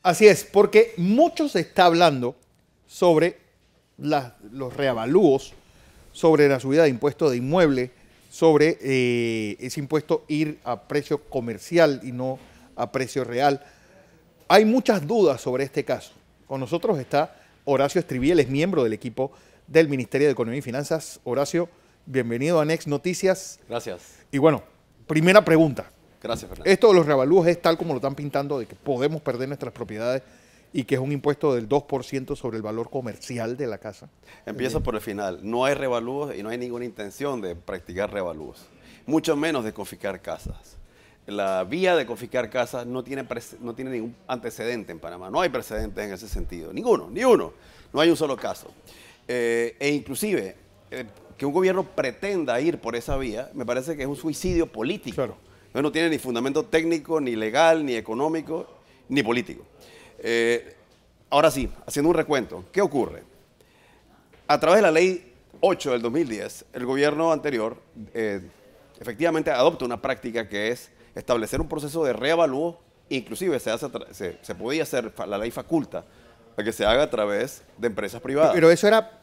Así es, porque mucho se está hablando sobre los reavalúos, sobre la subida de impuestos de inmueble, sobre ese impuesto ir a precio comercial y no a precio real. Hay muchas dudas sobre este caso. Con nosotros está Horacio Estriviel, es miembro del equipo del Ministerio de Economía y Finanzas. Horacio, bienvenido a Next Noticias. Gracias. Y bueno, primera pregunta. Gracias, Fernando. Esto de los reavalúos es tal como lo están pintando, de que podemos perder nuestras propiedades y que es un impuesto del 2% sobre el valor comercial de la casa. Empiezo por el final. No hay revalúos y no hay ninguna intención de practicar revalúos, mucho menos de confiscar casas. La vía de confiscar casas no tiene ningún antecedente en Panamá. No hay precedentes en ese sentido. Ninguno, ni uno. No hay un solo caso. Inclusive, que un gobierno pretenda ir por esa vía, me parece que es un suicidio político. Claro. No tiene ni fundamento técnico, ni legal, ni económico, ni político. Ahora sí, haciendo un recuento, ¿qué ocurre? A través de la ley 8 del 2010, el gobierno anterior efectivamente adopta una práctica que es establecer un proceso de reavalúo, inclusive se podía hacer, la ley faculta, a que se haga a través de empresas privadas. Pero eso era,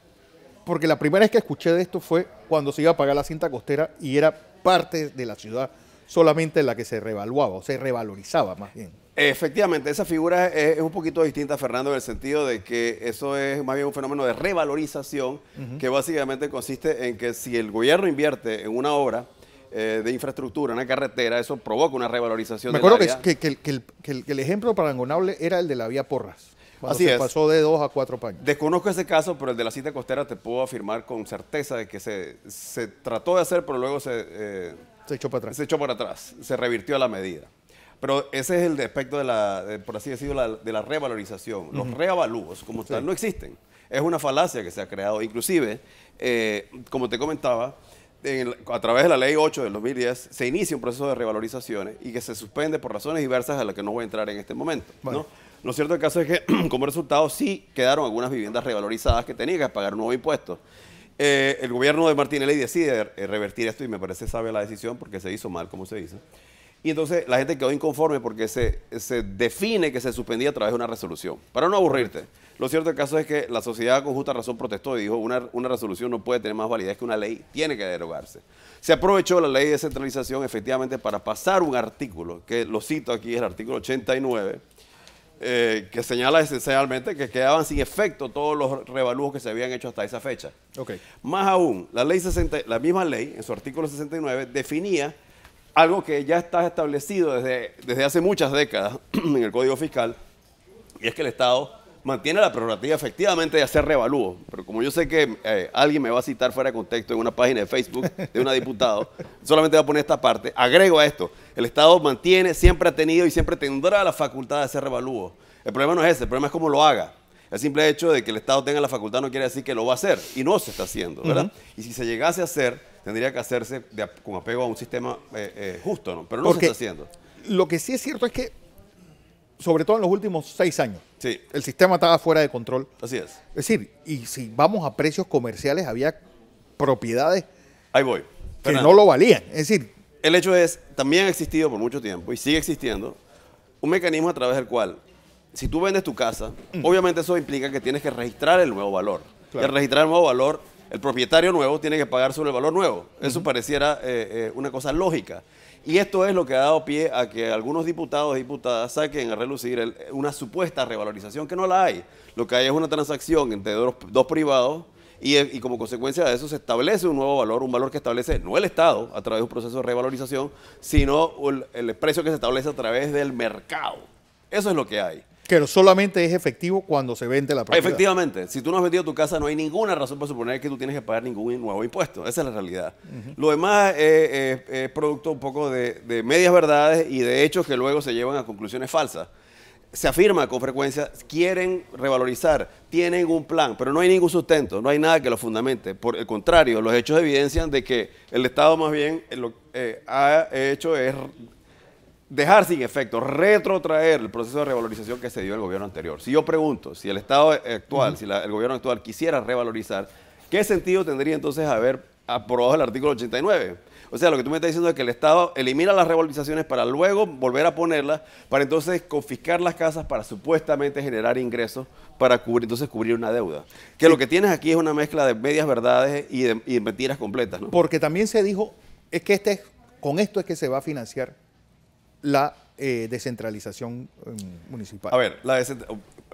porque la primera vez que escuché de esto fue cuando se iba a pagar la cinta costera y era parte de la ciudad solamente la que se revaluaba o se revalorizaba más bien. Efectivamente, esa figura es un poquito distinta, Fernando, en el sentido de que eso es más bien un fenómeno de revalorización, que básicamente consiste en que si el gobierno invierte en una obra de infraestructura, una carretera, eso provoca una revalorización Me del acuerdo área. que el ejemplo parangonable era el de la vía Porras, cuando Así se es. pasó de 2 a 4 paños. Desconozco ese caso, pero el de la cinta costera te puedo afirmar con certeza de que se trató de hacer, pero luego Se echó para atrás. se echó para atrás, se revirtió a la medida. Pero ese es el aspecto por así decirlo, de la revalorización. Los reavalúos, como tal, no existen. Es una falacia que se ha creado. Inclusive, como te comentaba, a través de la ley 8 del 2010 se inicia un proceso de revalorizaciones y que se suspende por razones diversas a las que no voy a entrar en este momento. Vale. ¿No? Lo cierto del caso es que, como resultado, sí quedaron algunas viviendas revalorizadas que tenían que pagar un nuevo impuesto. El gobierno de Martinelli decide revertir esto y me parece sabia la decisión porque se hizo mal, como se dice. Y entonces la gente quedó inconforme porque se define que se suspendía a través de una resolución. Para no aburrirte, lo cierto del caso es que la sociedad con justa razón protestó y dijo una resolución no puede tener más validez que una ley, tiene que derogarse. Se aprovechó la ley de descentralización efectivamente para pasar un artículo, que lo cito aquí, es el artículo 89, que señala esencialmente que quedaban sin efecto todos los revalúos que se habían hecho hasta esa fecha. Okay. Más aún, la misma ley, en su artículo 69, definía algo que ya está establecido desde hace muchas décadas en el Código Fiscal, y es que el Estado mantiene la prerrogativa efectivamente de hacer revalúos. Pero como yo sé que alguien me va a citar fuera de contexto en una página de Facebook de una diputada, solamente voy a poner esta parte, agrego a esto, el Estado mantiene, siempre ha tenido y siempre tendrá la facultad de hacer revalúos. El problema no es ese, el problema es cómo lo haga. El simple hecho de que el Estado tenga la facultad no quiere decir que lo va a hacer, y no se está haciendo, ¿verdad? Y si se llegase a hacer, tendría que hacerse con apego a un sistema justo, ¿no? Pero no se está haciendo. Lo que sí es cierto es que, sobre todo en los últimos 6 años, Sí, el sistema estaba fuera de control. así es. Es decir, y si vamos a precios comerciales, había propiedades Ahí voy. que Fernando, no lo valían. Es decir, el hecho es, también ha existido por mucho tiempo y sigue existiendo un mecanismo a través del cual, si tú vendes tu casa, obviamente eso implica que tienes que registrar el nuevo valor. Claro. Y al registrar el nuevo valor, el propietario nuevo tiene que pagar sobre el valor nuevo. Eso pareciera una cosa lógica. Y esto es lo que ha dado pie a que algunos diputados y diputadas saquen a relucir una supuesta revalorización que no la hay. Lo que hay es una transacción entre dos privados y como consecuencia de eso se establece un nuevo valor, un valor que establece no el Estado a través de un proceso de revalorización, sino el precio que se establece a través del mercado. Eso es lo que hay. que solamente es efectivo cuando se vende la propiedad. Efectivamente, si tú no has vendido tu casa, no hay ninguna razón para suponer que tú tienes que pagar ningún nuevo impuesto. Esa es la realidad. Lo demás es producto un poco de medias verdades y de hechos que luego se llevan a conclusiones falsas. Se afirma con frecuencia, quieren revalorizar, tienen un plan, pero no hay ningún sustento, no hay nada que lo fundamente. Por el contrario, los hechos evidencian de que el Estado más bien lo ha hecho es dejar sin efecto, retrotraer el proceso de revalorización que se dio el gobierno anterior. Si yo pregunto, si el gobierno actual quisiera revalorizar, ¿qué sentido tendría entonces haber aprobado el artículo 89. O sea, lo que tú me estás diciendo es que el Estado elimina las revalorizaciones para luego volver a ponerlas, para entonces confiscar las casas para supuestamente generar ingresos para cubrir una deuda. Que Sí. lo que tienes aquí es una mezcla de medias verdades y de mentiras completas, ¿no? Porque también se dijo, es que con esto es que se va a financiar la descentralización municipal. A ver,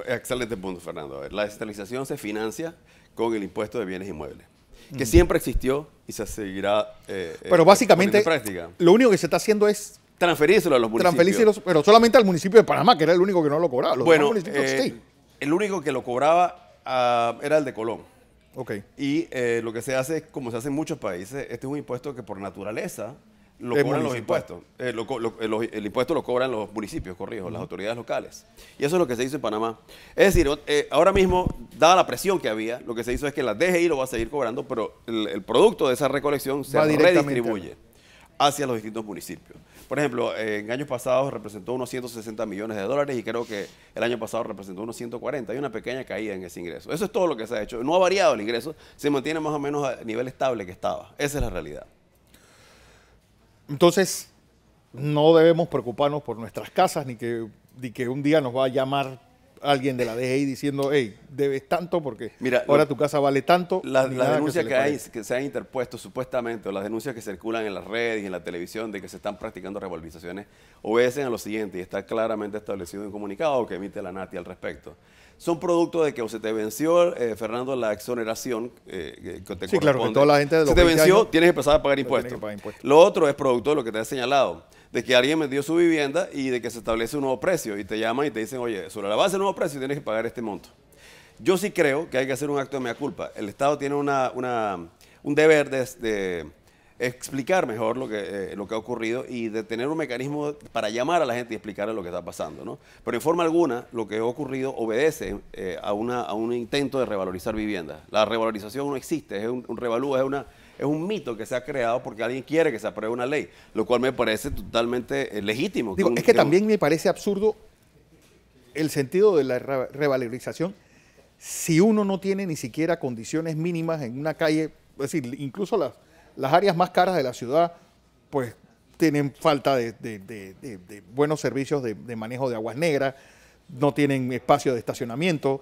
excelente punto, Fernando. A ver, la descentralización se financia con el impuesto de bienes inmuebles, que siempre existió y se seguirá Pero básicamente, poniendo en práctica. lo único que se está haciendo es Transferírselo a los municipios. transferirse, pero solamente al municipio de Panamá, que era el único que no lo cobraba. Los Bueno, demás municipios, sí. el único que lo cobraba era el de Colón. Ok. Y lo que se hace, como se hace en muchos países, este es un impuesto que por naturaleza lo Es cobran los municipal. impuestos. El impuesto lo cobran los municipios, corrijo, las autoridades locales. Y eso es lo que se hizo en Panamá. Es decir, ahora mismo, dada la presión que había, lo que se hizo es que la DGI lo va a seguir cobrando, pero el producto de esa recolección se Va directamente redistribuye hacia los distintos municipios. Por ejemplo, en años pasados representó unos 160 millones de dólares y creo que el año pasado representó unos 140. Hay una pequeña caída en ese ingreso. Eso es todo lo que se ha hecho. No ha variado el ingreso, se mantiene más o menos a nivel estable que estaba. Esa es la realidad. Entonces, no debemos preocuparnos por nuestras casas, ni que un día nos va a llamar alguien de la DGI diciendo, hey, debes tanto porque Mira, ahora tu casa vale tanto. Las ni nada denuncias se que, le hay, parezca. que se han interpuesto supuestamente, o las denuncias que circulan en las redes y en la televisión de que se están practicando revalorizaciones, obedecen a lo siguiente y está claramente establecido en un comunicado que emite la NATI al respecto. Son producto de que o se te venció, Fernando, la exoneración que te Sí, claro, que corresponde. toda la gente de los Se te 20 venció, años tienes que empezar a pagar tienes impuestos. que pagar impuestos. Lo otro es producto de lo que te he señalado, de que alguien vendió su vivienda y de que se establece un nuevo precio y te llaman y te dicen, oye, sobre la base del nuevo precio tienes que pagar este monto. Yo sí creo que hay que hacer un acto de mea culpa. El Estado tiene un deber de explicar mejor lo que ha ocurrido y de tener un mecanismo para llamar a la gente y explicarle lo que está pasando, ¿no? Pero en forma alguna, lo que ha ocurrido obedece a un intento de revalorizar viviendas. La revalorización no existe, es un revalúo, es un mito que se ha creado porque alguien quiere que se apruebe una ley, lo cual me parece totalmente legítimo. Digo, es que también me parece absurdo el sentido de la revalorización si uno no tiene ni siquiera condiciones mínimas en una calle, es decir, incluso las áreas más caras de la ciudad, pues tienen falta de buenos servicios de manejo de aguas negras, no tienen espacio de estacionamiento,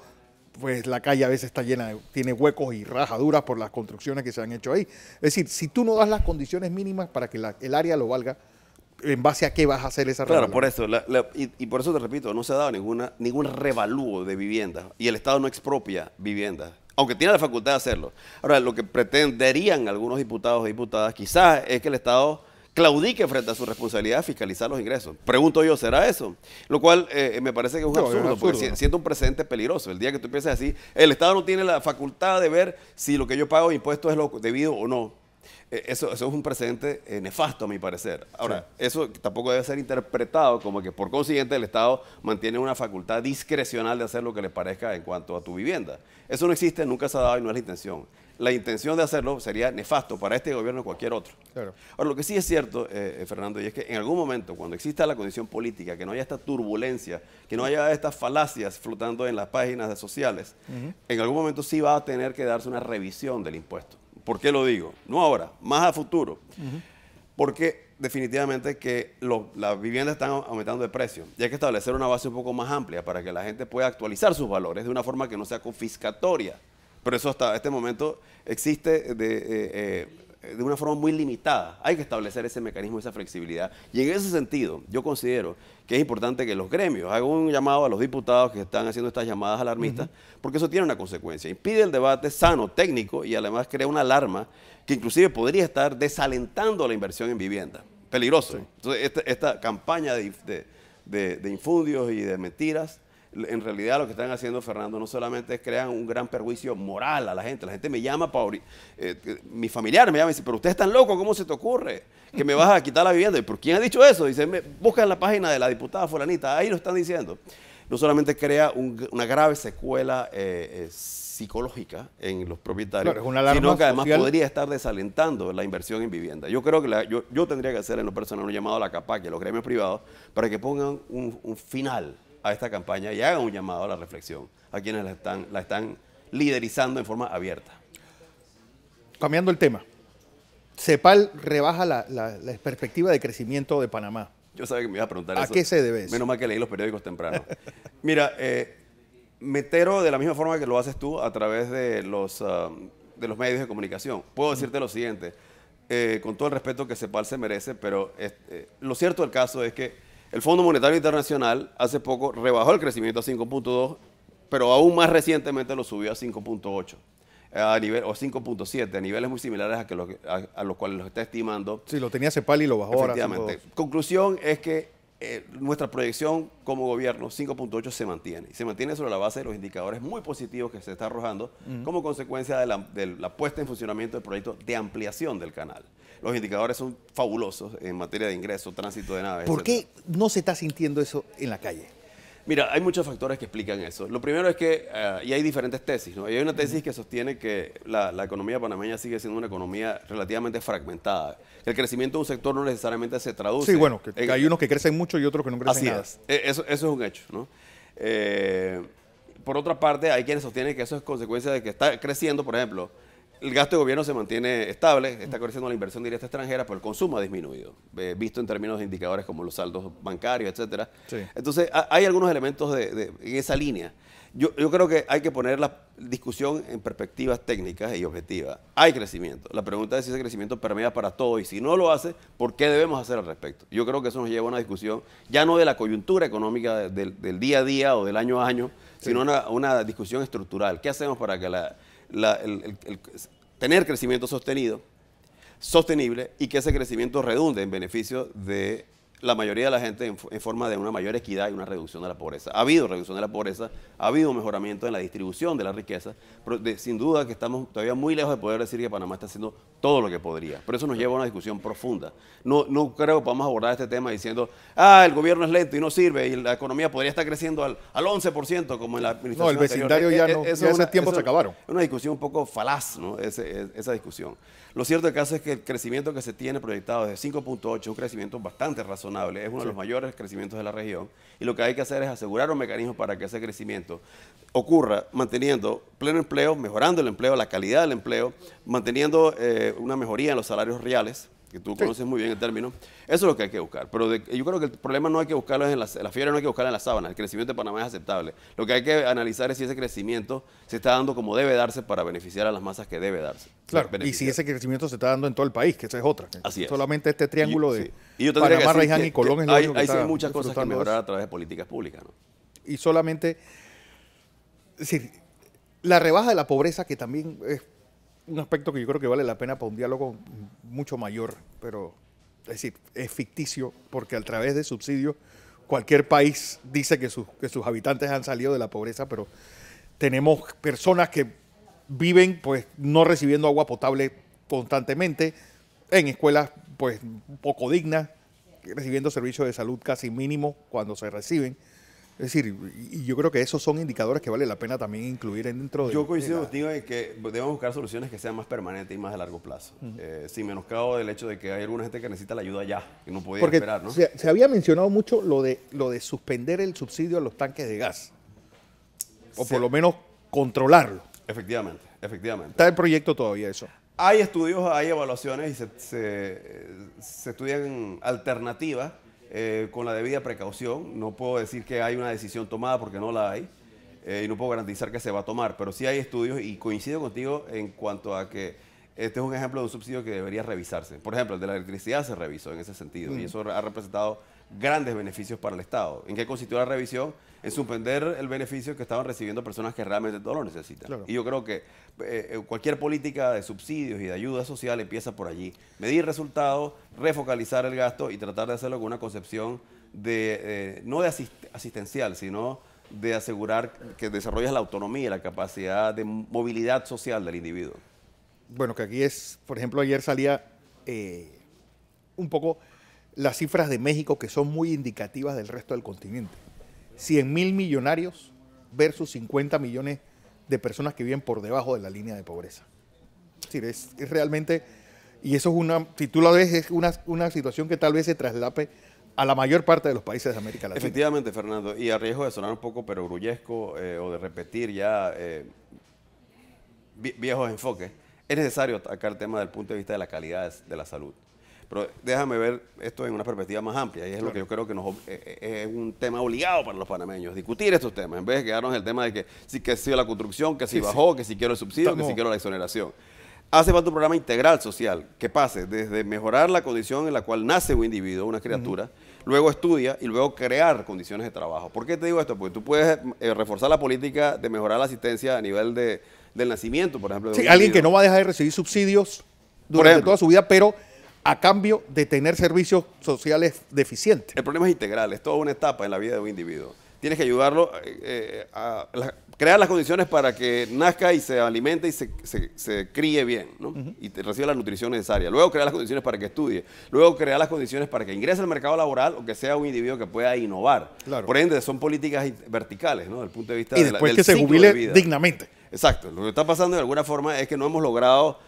pues la calle a veces está llena, tiene huecos y rajaduras por las construcciones que se han hecho ahí. Es decir, si tú no das las condiciones mínimas para que el área lo valga, ¿en base a qué vas a hacer esa Claro, revalorización? por eso, y por eso te repito, no se ha dado ningún revalúo de vivienda y el Estado no expropia viviendas, aunque tiene la facultad de hacerlo. Ahora, lo que pretenderían algunos diputados o diputadas quizás es que el Estado claudique frente a su responsabilidad de fiscalizar los ingresos. Pregunto yo, ¿será eso? Lo cual me parece que es un No, es absurdo, porque absurdo, ¿no? siento un precedente peligroso. El día que tú empieces así, el Estado no tiene la facultad de ver si lo que yo pago de impuestos es lo debido o no. Eso es un precedente nefasto, a mi parecer. Ahora, eso tampoco debe ser interpretado como que por consiguiente el Estado mantiene una facultad discrecional de hacer lo que le parezca en cuanto a tu vivienda. Eso no existe, nunca se ha dado y no es la intención. La intención de hacerlo sería nefasto para este gobierno o cualquier otro. Claro. Ahora, lo que sí es cierto, Fernando, y es que en algún momento, cuando exista la condición política, que no haya esta turbulencia, que no haya estas falacias flotando en las páginas sociales, en algún momento sí va a tener que darse una revisión del impuesto. ¿Por qué lo digo? No ahora, más a futuro. Porque definitivamente que las viviendas están aumentando de precio y hay que establecer una base un poco más amplia para que la gente pueda actualizar sus valores de una forma que no sea confiscatoria. Pero eso hasta este momento existe de una forma muy limitada. Hay que establecer ese mecanismo, esa flexibilidad. Y en ese sentido, yo considero que es importante que los gremios hagan un llamado a los diputados que están haciendo estas llamadas alarmistas, porque eso tiene una consecuencia. Impide el debate sano, técnico, y además crea una alarma que inclusive podría estar desalentando la inversión en vivienda. Peligroso. Sí. Entonces, esta campaña de infundios y de mentiras, en realidad lo que están haciendo, Fernando, no solamente es crean un gran perjuicio moral a la gente. La gente me llama, mi familiar me llama y dice, pero usted es tan loco, ¿cómo se te ocurre que me vas a quitar la vivienda? ¿Y por quién ha dicho eso? Dice, busca en la página de la diputada fulanita, ahí lo están diciendo. No solamente crea una grave secuela psicológica en los propietarios, Claro, es una alarma sino que además social. podría estar desalentando la inversión en vivienda. Yo creo que yo tendría que hacer en lo personal un llamado a la CAPAC y a los gremios privados para que pongan un final a esta campaña y hagan un llamado a la reflexión a quienes la están liderizando en forma abierta. Cambiando el tema, CEPAL rebaja la perspectiva de crecimiento de Panamá. Yo sabía que me iba a preguntar ¿A eso. qué se debe eso? Menos mal que leí los periódicos temprano. Mira, me entero de la misma forma que lo haces tú a través de los medios de comunicación. Puedo decirte lo siguiente, con todo el respeto que CEPAL se merece, pero lo cierto del caso es que el Fondo Monetario Internacional hace poco rebajó el crecimiento a 5.2, pero aún más recientemente lo subió a 5.8. A nivel, o 5.7, a niveles muy similares a los cuales los está estimando. Sí, lo tenía CEPAL y lo bajó ahora. Efectivamente. Conclusión es que nuestra proyección como gobierno, 5.8, se mantiene. Y se mantiene sobre la base de los indicadores muy positivos que se está arrojando como consecuencia de la puesta en funcionamiento del proyecto de ampliación del canal. Los indicadores son fabulosos en materia de ingreso, tránsito de naves. ¿Por qué no se está sintiendo eso en la calle? Mira, hay muchos factores que explican eso. Lo primero es que, y hay diferentes tesis, ¿no? Y hay una tesis que sostiene que la economía panameña sigue siendo una economía relativamente fragmentada. El crecimiento de un sector no necesariamente se traduce. Sí, bueno, que hay unos que crecen mucho y otros que no crecen nada. Así es. Eso es un hecho, ¿no? Por otra parte, hay quienes sostienen que eso es consecuencia de que está creciendo, por ejemplo, el gasto de gobierno se mantiene estable, está creciendo la inversión directa extranjera, pero el consumo ha disminuido, visto en términos de indicadores como los saldos bancarios, etcétera. Sí. Entonces, hay algunos elementos en esa línea. Yo creo que hay que poner la discusión en perspectivas técnicas y objetivas. Hay crecimiento. La pregunta es si ese crecimiento permea para todo y si no lo hace, ¿por qué debemos hacer al respecto? Yo creo que eso nos lleva a una discusión ya no de la coyuntura económica del día a día o del año a año, sino una discusión estructural. ¿Qué hacemos para que tener crecimiento sostenible y que ese crecimiento redunde en beneficio de la mayoría de la gente en forma de una mayor equidad y una reducción de la pobreza? Ha habido reducción de la pobreza, ha habido mejoramiento en la distribución de la riqueza, pero sin duda que estamos todavía muy lejos de poder decir que Panamá está haciendo todo lo que podría. Por eso nos lleva a una discusión profunda. No creo que podamos abordar este tema diciendo, el gobierno es lento y no sirve y la economía podría estar creciendo al 11% como en la administración anterior. No, el vecindario ya no, ya hace tiempo se acabaron. Es una discusión un poco falaz, ¿no? Esa discusión. Lo cierto del caso es que el crecimiento que se tiene proyectado desde 5.8 es un crecimiento bastante razonable, es uno de los mayores crecimientos de la región, y lo que hay que hacer es asegurar un mecanismo para que ese crecimiento ocurra manteniendo pleno empleo, mejorando el empleo, la calidad del empleo, manteniendo una mejoría en los salarios reales, que tú conoces muy bien el término. Eso es lo que hay que buscar. Pero yo creo que el problema no hay que buscarlo en la fiebre, no hay que buscarlo en la sábana. El crecimiento de Panamá es aceptable. Lo que hay que analizar es si ese crecimiento se está dando como debe darse para beneficiar a las masas que debe darse. Claro, y si ese crecimiento se está dando en todo el país, que esa es otra. Así es. Solamente este triángulo de Panamá, Raiján y Colón es lo único que hay está muchas cosas que mejorar a través de políticas públicas, ¿no? Y solamente, es decir, la rebaja de la pobreza, que también es un aspecto que yo creo que vale la pena para un diálogo mucho mayor, pero es decir, es ficticio porque a través de subsidios cualquier país dice que sus habitantes han salido de la pobreza, pero tenemos personas que viven pues no recibiendo agua potable constantemente, en escuelas pues un poco dignas, recibiendo servicios de salud casi mínimos cuando se reciben. Es decir, y yo creo que esos son indicadores que vale la pena también incluir dentro de... Yo coincido contigo en que debemos buscar soluciones que sean más permanentes y más de largo plazo. Sin menoscabo del hecho de que hay alguna gente que necesita la ayuda ya, que no podía esperar, ¿no? Se había mencionado mucho lo de suspender el subsidio a los tanques de gas. O por lo menos controlarlo. Efectivamente. Está el proyecto todavía eso. Hay estudios, hay evaluaciones y se estudian alternativas con la debida precaución. No puedo decir que hay una decisión tomada porque no la hay y no puedo garantizar que se va a tomar, pero sí hay estudios y coincido contigo en cuanto a que este es un ejemplo de un subsidio que debería revisarse. Por ejemplo, el de la electricidad se revisó en ese sentido y eso ha representado grandes beneficios para el Estado. ¿En qué consistió la revisión? En suspender el beneficio que estaban recibiendo personas que realmente todo lo necesitan. Claro. Y yo creo que cualquier política de subsidios y de ayuda social empieza por allí. Medir resultados, refocalizar el gasto y tratar de hacerlo con una concepción no de asistencial, sino de asegurar que desarrollas la autonomía y la capacidad de movilidad social del individuo. Bueno, que aquí es, por ejemplo, ayer salía un poco las cifras de México que son muy indicativas del resto del continente. 100.000 millonarios versus 50 millones de personas que viven por debajo de la línea de pobreza. Es decir, es realmente, y eso es si tú lo ves, es una situación que tal vez se traslape a la mayor parte de los países de América Latina. Efectivamente, Fernando, y a riesgo de sonar un poco perogrullesco o de repetir ya viejos enfoques, es necesario atacar el tema desde el punto de vista de la calidad de la salud. Pero déjame ver esto en una perspectiva más amplia, y es lo que yo creo que es un tema obligado para los panameños, discutir estos temas, en vez de quedarnos en el tema de que si la construcción, que si bajó, que si quiero el subsidio, que si quiero la exoneración. Hace falta un programa integral social que pase desde mejorar la condición en la cual nace un individuo, una criatura, luego estudia y luego crear condiciones de trabajo. ¿Por qué te digo esto? Porque tú puedes reforzar la política de mejorar la asistencia a nivel del nacimiento, por ejemplo. Sí, alguien que no va a dejar de recibir subsidios durante toda su vida, pero a cambio de tener servicios sociales deficientes. El problema es integral, es toda una etapa en la vida de un individuo. Tienes que ayudarlo a crear las condiciones para que nazca y se alimente y se críe bien, ¿no? Y reciba la nutrición necesaria. Luego crear las condiciones para que estudie. Luego crear las condiciones para que ingrese al mercado laboral o que sea un individuo que pueda innovar. Claro. Por ende, son políticas verticales, ¿no? Desde el punto de vista y después que se jubile dignamente. Exacto. Lo que está pasando de alguna forma es que no hemos logrado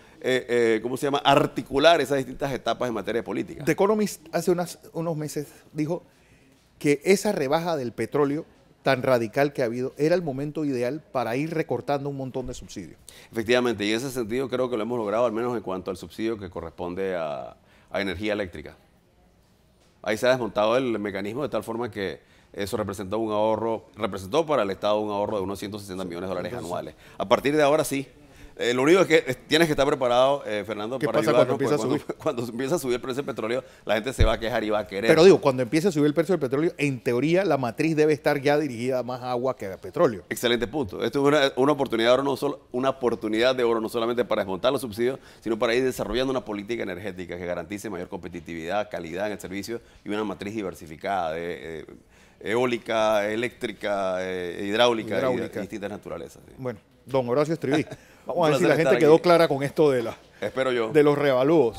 ¿cómo se llama?, articular esas distintas etapas en materia de política. The Economist hace unos meses dijo que esa rebaja del petróleo tan radical que ha habido era el momento ideal para ir recortando un montón de subsidios. Efectivamente, y en ese sentido creo que lo hemos logrado, al menos en cuanto al subsidio que corresponde a energía eléctrica. Ahí se ha desmontado el mecanismo de tal forma que eso representó para el Estado un ahorro de unos 160 millones de dólares anuales. A partir de ahora sí. Lo único es que tienes que estar preparado, Fernando, ¿Qué para pasa ayudarnos, cuando empieza a subir el precio del petróleo, la gente se va a quejar y va a querer. Pero digo, cuando empiece a subir el precio del petróleo, en teoría la matriz debe estar ya dirigida a más agua que a petróleo. Excelente punto. Esto es una oportunidad de oro, una oportunidad de oro no solamente para desmontar los subsidios, sino para ir desarrollando una política energética que garantice mayor competitividad, calidad en el servicio y una matriz diversificada de eólica, eléctrica, hidráulica. Y de distintas naturalezas. Sí. Bueno, don Horacio Estriví, vamos a ver si la gente quedó clara con esto de Espero yo. de los reavalúos.